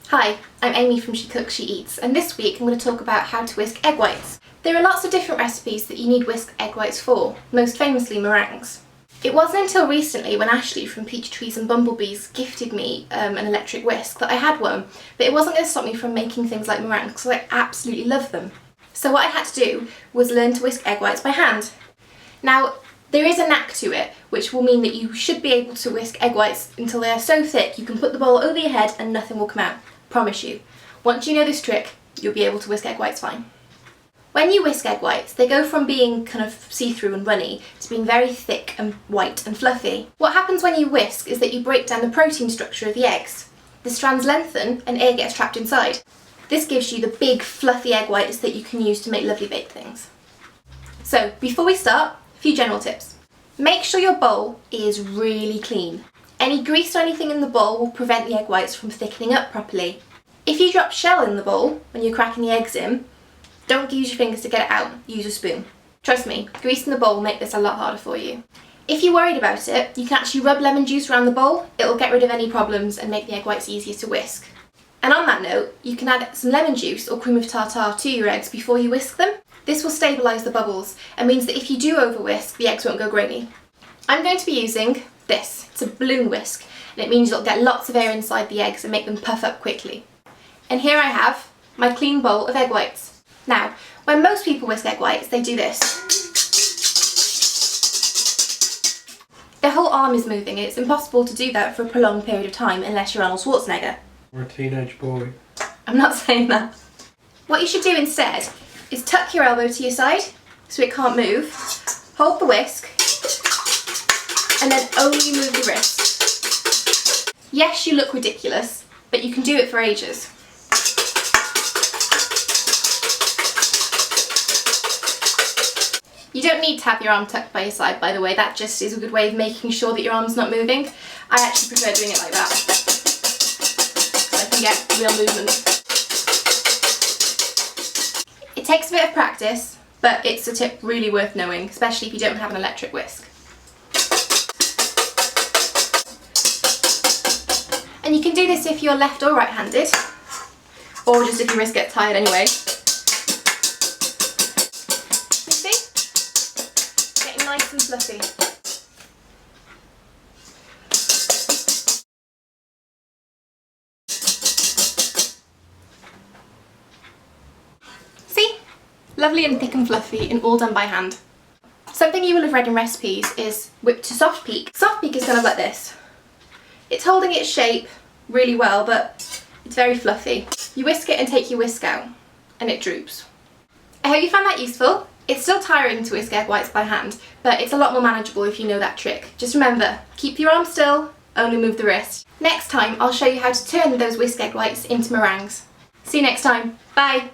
Hi, I'm Amy from She Cooks, She Eats, and this week I'm going to talk about how to whisk egg whites. There are lots of different recipes that you need whisked egg whites for, most famously meringues. It wasn't until recently when Ashley from Peach Trees and Bumblebees gifted me an electric whisk that I had one, but it wasn't going to stop me from making things like meringues because I absolutely love them. So what I had to do was learn to whisk egg whites by hand. Now, there is a knack to it, which will mean that you should be able to whisk egg whites until they are so thick you can put the bowl over your head and nothing will come out. Promise you. Once you know this trick, you'll be able to whisk egg whites fine. When you whisk egg whites, they go from being kind of see-through and runny to being very thick and white and fluffy. What happens when you whisk is that you break down the protein structure of the eggs. The strands lengthen and air gets trapped inside. This gives you the big fluffy egg whites that you can use to make lovely baked things. So before we start, a few general tips. Make sure your bowl is really clean. Any grease or anything in the bowl will prevent the egg whites from thickening up properly. If you drop shell in the bowl when you're cracking the eggs in, don't use your fingers to get it out, use a spoon. Trust me, grease in the bowl will make this a lot harder for you. If you're worried about it, you can actually rub lemon juice around the bowl. It'll get rid of any problems and make the egg whites easier to whisk. And on that note, you can add some lemon juice or cream of tartar to your eggs before you whisk them. This will stabilise the bubbles and means that if you do over whisk, the eggs won't go grainy. I'm going to be using this. It's a balloon whisk, and it means you'll get lots of air inside the eggs and make them puff up quickly. And here I have my clean bowl of egg whites. Now, when most people whisk egg whites, they do this. Their whole arm is moving, and it's impossible to do that for a prolonged period of time unless you're Arnold Schwarzenegger. Or a teenage boy. I'm not saying that. What you should do instead is tuck your elbow to your side so it can't move, hold the whisk, and then only move the wrist. Yes, you look ridiculous, but you can do it for ages. You don't need to have your arm tucked by your side, by the way, that just is a good way of making sure that your arm's not moving. I actually prefer doing it like that, so I can get real movement. It takes a bit of practice, but it's a tip really worth knowing, especially if you don't have an electric whisk. And you can do this if you're left or right-handed, or just if your wrist gets tired anyway. You see? Getting nice and fluffy. See? Lovely and thick and fluffy and all done by hand. Something you will have read in recipes is whipped to soft peak. Soft peak is kind of like this. It's holding its shape really well, but it's very fluffy. You whisk it and take your whisk out, and it droops. I hope you found that useful. It's still tiring to whisk egg whites by hand, but it's a lot more manageable if you know that trick. Just remember, keep your arm still, only move the wrist. Next time, I'll show you how to turn those whisk egg whites into meringues. See you next time. Bye!